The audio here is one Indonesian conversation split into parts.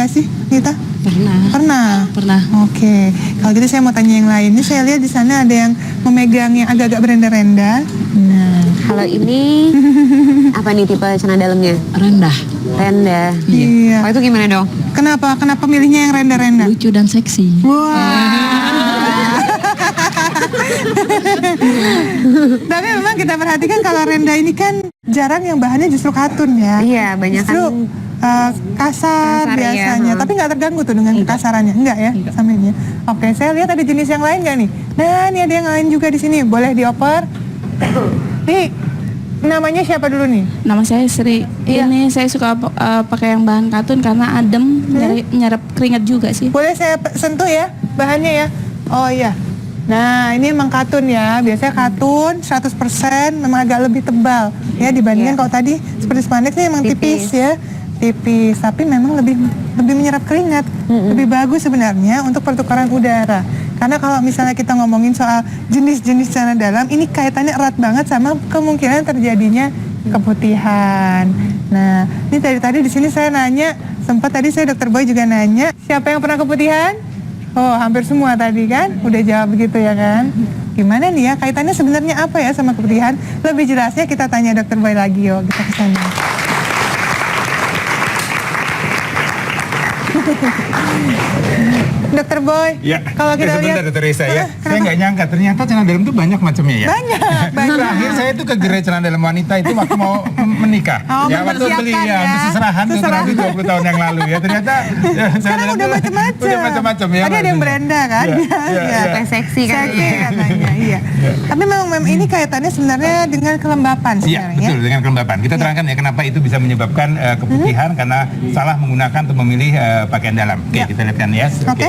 nggak sih, Nita? Pernah. Pernah. Oke. Kalau gitu saya mau tanya yang lain. Ini saya lihat di sana ada yang memegang yang agak-agak berenda-renda. Nah, Kalau ini apa nih tipe celana dalamnya? Rendah. Rendah. iya. Oh itu gimana dong? Kenapa milihnya yang renda-renda? Lucu dan seksi. Wah. Tapi memang kita perhatikan kalau renda ini kan jarang yang bahannya justru katun ya. Iya, banyak Justru kasar biasanya, ya. tapi nggak terganggu tuh dengan kekasarannya, enggak ya, sama ini. Oke, saya lihat ada jenis yang lain nggak nih? Nah, ini ada yang lain juga di sini, boleh dioper. Nih, namanya siapa dulu nih? Nama saya Sri. Iya. Ini saya suka pakai yang bahan katun karena adem, nyerap keringat juga sih. Boleh saya sentuh ya bahannya ya? Oh iya. Nah, ini emang katun ya. Biasanya katun 100% memang agak lebih tebal ya dibandingkan kalau tadi seperti spandex ini emang tipis ya. Tipis, tapi memang lebih menyerap keringat. Lebih bagus sebenarnya untuk pertukaran udara. Karena kalau misalnya kita ngomongin soal jenis-jenis celana dalam, ini kaitannya erat banget sama kemungkinan terjadinya keputihan. Nah, ini tadi di sini saya nanya, sempat tadi saya Dokter Boy juga nanya, siapa yang pernah keputihan? Oh, hampir semua tadi kan, udah jawab begitu ya kan? Gimana nih ya, kaitannya sebenarnya apa ya sama keputihan? Lebih jelasnya kita tanya Dokter Boy lagi, yuk kita ke sana. Dokter Boy, Ya, kalau kita sebentar lihat, Dokter Risa ya. Saya nggak nyangka ternyata celana dalam itu banyak macamnya ya. banyak. Terakhir saya tuh ke gerai celana dalam wanita itu waktu mau menikah. Oh, ya waktu beli mempersiapkan ya. seserahan tuh kurang lebih 20 tahun yang lalu ya. Ternyata ya, Sekarang udah macam-macam. Udah macam-macam ya. Tadi ada yang berenda kan? Iya. Supaya seksi kan? Seksi katanya, iya. Tapi memang ini kaitannya sebenarnya dengan kelembapan Iya, sebenarnya. betul dengan kelembapan. Kita terangkan ya kenapa itu bisa menyebabkan keputihan karena salah menggunakan atau memilih pakaian dalam. Oke, kita lihatkan ya. Oke.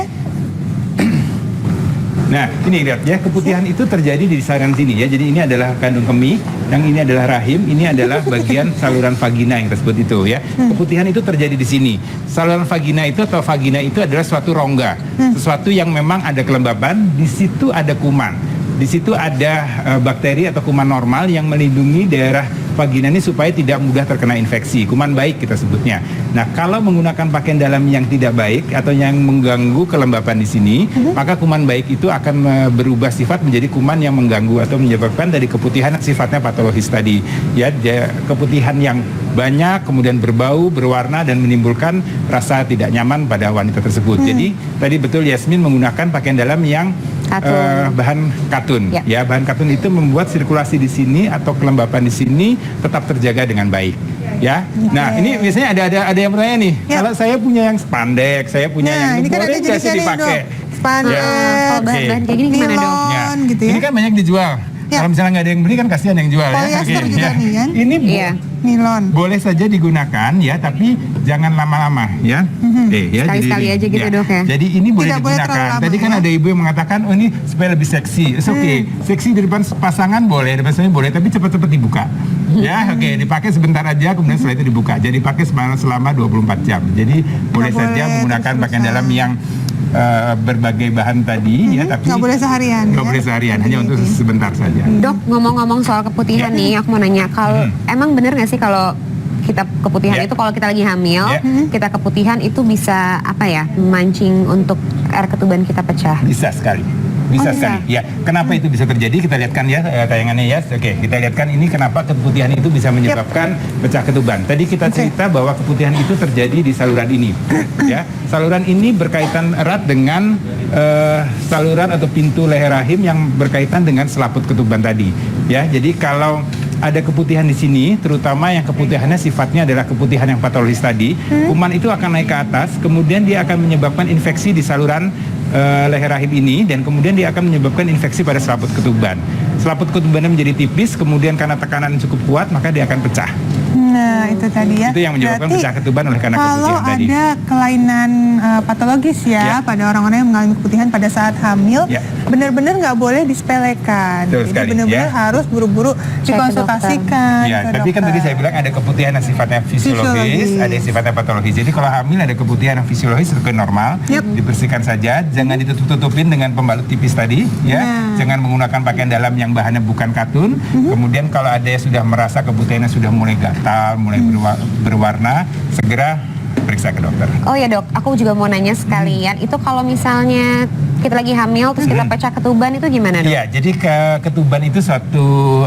Nah, ini lihat ya, keputihan itu terjadi di saluran sini ya. Jadi ini adalah kandung kemih, yang ini adalah rahim, ini adalah bagian saluran vagina yang tersebut itu ya. Keputihan itu terjadi di sini. Saluran vagina itu atau vagina itu adalah suatu rongga, sesuatu yang memang ada kelembapan, di situ ada kuman. Di situ ada bakteri atau kuman normal yang melindungi daerah vagina ini supaya tidak mudah terkena infeksi. Kuman baik kita sebutnya. Nah, kalau menggunakan pakaian dalam yang tidak baik atau yang mengganggu kelembapan di sini, maka kuman baik itu akan berubah sifat menjadi kuman yang mengganggu atau menyebabkan dari keputihan sifatnya patologis tadi. Ya, keputihan yang banyak, kemudian berbau, berwarna dan menimbulkan rasa tidak nyaman pada wanita tersebut. Jadi, tadi betul Yasmin menggunakan pakaian dalam yang bahan katun. Ya, bahan katun itu membuat sirkulasi di sini atau kelembapan di sini tetap terjaga dengan baik. Ya. Nah, ini biasanya ada yang bertanya nih. Kalau saya punya yang spandex, saya punya yang ini kan boleh ada nggak sih jenisnya nih, dipakai? Dok. Spandex, Kalau bahan-bahan kayak gini gimana dong? nilon gitu ya. Ini kan banyak dijual. Kalau misalnya nggak ada yang beli kan kasihan yang jual ya. Polyester juga nih kan? Ini Nilon. boleh saja digunakan ya, tapi jangan lama-lama ya. Ya, Sekali-sekali aja gitu, Dok ya. Jadi ini boleh Tidak boleh digunakan. terlalu lama, Tadi kan ya. ada ibu yang mengatakan, oh ini supaya lebih seksi. Oke, seksi di depan pasangan boleh, di depan suami boleh, tapi cepat-cepat dibuka. Ya, oke, dipakai sebentar aja, kemudian setelah itu dibuka. Jadi pakai selama 24 jam. Jadi boleh saja menggunakan pakaian dalam yang berbagai bahan tadi ya, tapi nggak boleh seharian. nggak boleh seharian, hanya untuk sebentar saja. Dok, ngomong-ngomong soal keputihan nih, aku mau nanya, kalau emang bener nggak sih kalau kita keputihan itu kalau kita lagi hamil, kita keputihan itu bisa apa ya, memancing untuk air ketuban kita pecah? Bisa sekali. Bisa sekali. Ya, kenapa itu bisa terjadi? Kita lihatkan ya tayangannya ya. Oke, kita lihatkan ini kenapa keputihan itu bisa menyebabkan pecah ketuban. Tadi kita cerita bahwa keputihan itu terjadi di saluran ini. Ya, saluran ini berkaitan erat dengan saluran atau pintu leher rahim yang berkaitan dengan selaput ketuban tadi. Ya, jadi kalau ada keputihan di sini, terutama yang keputihannya sifatnya adalah keputihan yang patologis tadi, kuman itu akan naik ke atas, kemudian dia akan menyebabkan infeksi di saluran leher rahim ini, dan kemudian dia akan menyebabkan infeksi pada selaput ketuban. Selaput ketubannya menjadi tipis, kemudian karena tekanan cukup kuat, maka dia akan pecah. Nah, itu tadi ya. Itu yang menyebabkan pecah ketuban oleh karena kalau keputihan tadi. ada kelainan patologis ya pada orang-orang yang mengalami keputihan pada saat hamil, benar-benar nggak boleh disepelekan. Betul Jadi sekali, benar-benar harus buru-buru dikonsultasikan. Ya, tapi kan tadi saya bilang ada keputihan yang sifatnya fisiologis, ada yang sifatnya patologis. Jadi kalau hamil ada keputihan yang fisiologis itu normal, dibersihkan saja, jangan ditutup-tutupin dengan pembalut tipis tadi, ya. Jangan menggunakan pakaian dalam yang bahannya bukan katun. Kemudian kalau ada yang sudah merasa keputihannya sudah mulai gatal, mulai berwarna, segera periksa ke dokter. Oh ya dok, aku juga mau nanya sekalian, itu kalau misalnya kita lagi hamil terus kita pecah ketuban itu gimana dok? Iya, jadi ketuban itu suatu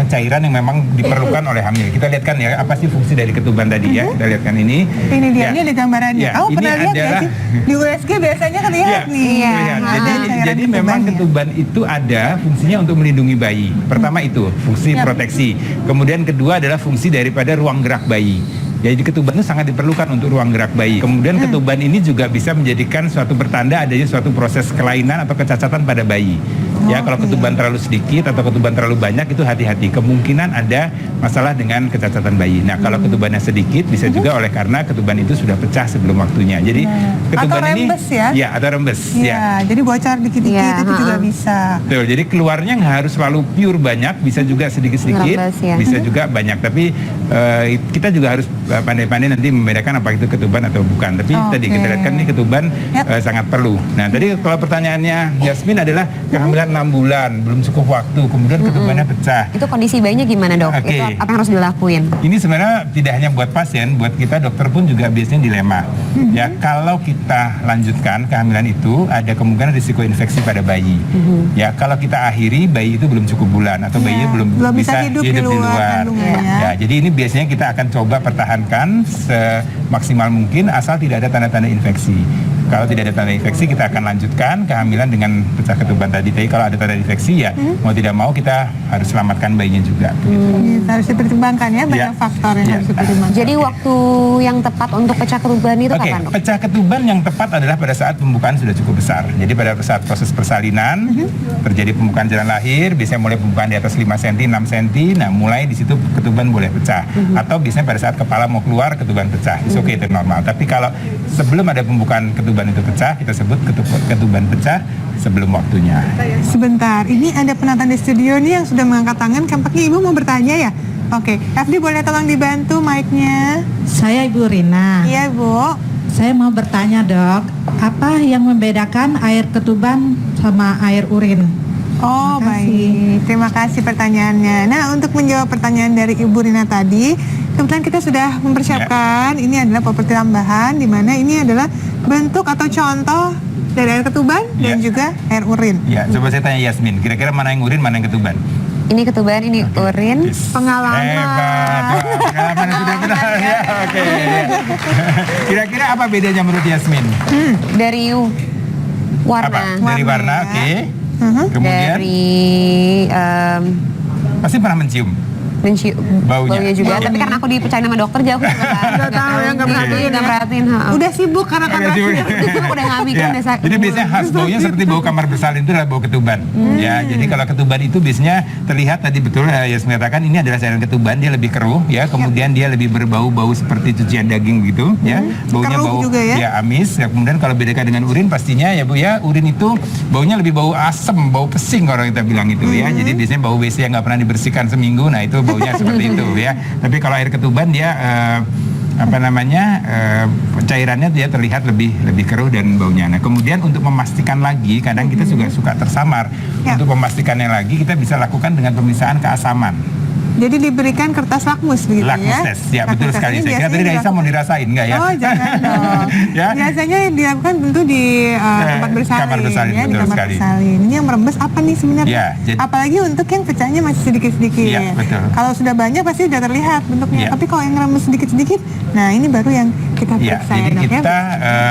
cairan yang memang diperlukan oleh hamil. Kita lihat kan ya, apa sih fungsi dari ketuban tadi ya? Kita lihat kan ini. Ini dia, Ya. ini ada gambarannya. Ya, Kamu ini pernah lihat nggak adalah- sih? Di USG biasanya kan lihat nih. Iya. Lihat. Ada cairan Jadi memang ketubannya. ketuban itu ada fungsinya untuk melindungi bayi. Pertama itu fungsi proteksi. Kemudian kedua adalah fungsi daripada ruang gerak bayi. Jadi ketuban itu sangat diperlukan untuk ruang gerak bayi. Kemudian ketuban ini juga bisa menjadikan suatu pertanda adanya suatu proses kelainan atau kecacatan pada bayi. Ya, kalau ketuban terlalu sedikit atau ketuban terlalu banyak itu hati-hati. Kemungkinan ada masalah dengan kecacatan bayi. Nah, kalau ketubannya sedikit bisa juga oleh karena ketuban itu sudah pecah sebelum waktunya. Jadi ketuban Atau ini rembes ya? Ya, atau rembes. Iya, Ya. jadi bocor dikit-dikit Iya, itu juga bisa. Betul, jadi keluarnya nggak harus selalu pure banyak, bisa juga sedikit-sedikit, Ngerembes, ya. bisa juga banyak. Tapi kita juga harus pandai-pandai nanti membedakan apa itu ketuban atau bukan. Tapi tadi kita lihat kan ini ketuban Yap. sangat perlu. Nah tadi kalau pertanyaannya Yasmin adalah kehamilan 6 bulan, belum cukup waktu, kemudian ketubannya pecah. Itu kondisi bayinya gimana dok? Oke. Itu apa yang harus dilakuin? Ini sebenarnya tidak hanya buat pasien, buat kita dokter pun juga biasanya dilema. Ya, kalau kita lanjutkan kehamilan itu ada kemungkinan risiko infeksi pada bayi. Ya, kalau kita akhiri bayi itu belum cukup bulan atau bayinya belum bisa hidup di luar kandungan, ya. Ya, jadi ini biasanya kita akan coba pertahankan semaksimal mungkin asal tidak ada tanda-tanda infeksi. Kalau tidak ada tanda infeksi kita akan lanjutkan kehamilan dengan pecah ketuban tadi. Tapi kalau ada tanda infeksi ya mau tidak mau kita harus selamatkan bayinya juga. Gitu, harus dipertimbangkan ya, banyak Ya. faktor yang Ya. harus dipertimbangkan. Jadi waktu yang tepat untuk pecah ketuban itu Oke, kapan dok? pecah ketuban yang tepat adalah pada saat pembukaan sudah cukup besar. Jadi pada saat proses persalinan terjadi pembukaan jalan lahir, biasanya mulai pembukaan di atas 5 cm, 6 cm. Nah, mulai di situ ketuban boleh pecah. Atau biasanya pada saat kepala mau keluar ketuban pecah. It's okay, itu normal. Tapi kalau sebelum ada pembukaan ketuban itu pecah, kita sebut ketuban pecah sebelum waktunya. Sebentar, ini ada penonton di studio nih yang sudah mengangkat tangan. Kampaknya Ibu mau bertanya ya? Oke, FD boleh tolong dibantu mic-nya? Saya Ibu Rina. Iya, Bu. Saya mau bertanya dok, apa yang membedakan air ketuban sama air urin? Oh, Terima kasih. baik. Terima kasih pertanyaannya. Nah, untuk menjawab pertanyaan dari Ibu Rina tadi, kebetulan kita sudah mempersiapkan. Ini adalah properti tambahan, di mana ini adalah bentuk atau contoh dari air ketuban dan Ya. juga air urin. Ya, coba saya tanya Yasmin, kira-kira mana yang urin, mana yang ketuban? Ini ketuban, ini urin. Pengalaman. Hebat, wah, pengalaman yang sudah benar ya. Oke. Kira-kira apa bedanya menurut Yasmin? Dari warna. Apa? Dari warna, Warna, oke. Mhm. Kemudian Dari pasti pernah mencium. Baunya. juga. Bau. Tapi karena aku dipercaya sama dokter, jadi aku nggak tahu ya, nggak perhatiin nggak ya. perhatiin. ha. Udah sibuk karena Agak sibuk. Udah ngambil kan Ya, biasa. jadi biasanya khas baunya seperti bau kamar bersalin itu adalah bau ketuban. Ya, jadi kalau ketuban itu biasanya terlihat tadi betul Yasmin katakan ini adalah cairan ketuban, dia lebih keruh ya, kemudian dia lebih berbau-bau seperti cucian daging gitu ya. Baunya Keruh bau juga ya? amis. Ya, kemudian kalau bedakan dengan urin pastinya ya Bu ya, urin itu baunya lebih bau asem, bau pesing orang kita bilang itu ya. Jadi biasanya bau WC yang nggak pernah dibersihkan seminggu, nah itu baunya seperti itu ya. Tapi kalau air ketuban dia cairannya dia terlihat lebih keruh dan baunya. Nah, kemudian untuk memastikan lagi, kadang kita juga suka tersamar. Ya. Untuk memastikannya lagi, kita bisa lakukan dengan pemeriksaan keasaman. Jadi diberikan kertas lakmus begitu Lakmus ya? test, ya betul Lakmus sekali. test ini Saya kira tadi biasanya Raisa mau dilakukan- dirasain nggak ya? Oh, jangan dong. Ya. Biasanya dilakukan tentu di tempat bersalin, kamar bersalin, ya, di betul kamar sekali. bersalin. Ini yang merembes apa nih sebenarnya? Ya, jadi- Apalagi untuk yang pecahnya masih sedikit-sedikit. Iya, betul. Kalau sudah banyak pasti sudah terlihat bentuknya. Iya. Tapi kalau yang merembes sedikit-sedikit, nah ini baru yang kita Ya, periksa jadi ya, Dok, ya. kita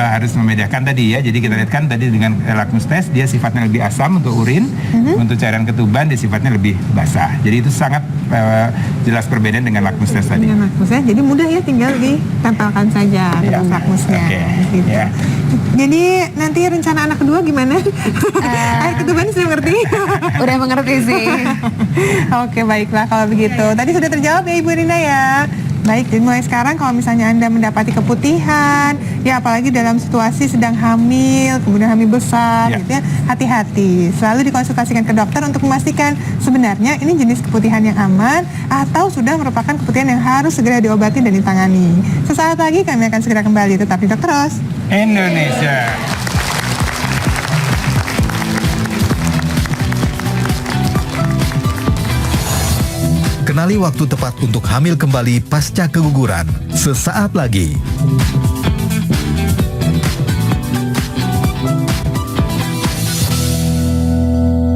harus membedakan tadi ya. Jadi kita lihat kan tadi dengan lakmus test dia sifatnya lebih asam untuk urin, untuk cairan ketuban dia sifatnya lebih basah. Jadi itu sangat jelas perbedaan dengan lakmus test tadi. Dengan lakmusnya, jadi mudah ya, tinggal ditempelkan saja Iya. dengan lakmusnya. Oke, Gitu. ya. Jadi nanti rencana anak kedua gimana? Air ketuban sudah ngerti? Udah mengerti sih. Oke, baiklah kalau begitu. Tadi sudah terjawab ya Ibu Rina ya. Baik, jadi mulai sekarang kalau misalnya Anda mendapati keputihan, ya apalagi dalam situasi sedang hamil, kemudian hamil besar, Ya. gitu ya, hati-hati. Selalu dikonsultasikan ke dokter untuk memastikan sebenarnya ini jenis keputihan yang aman atau sudah merupakan keputihan yang harus segera diobati dan ditangani. Sesaat lagi kami akan segera kembali, tetap di Dokter Ros. Indonesia. Kenali waktu tepat untuk hamil kembali pasca keguguran. Sesaat lagi.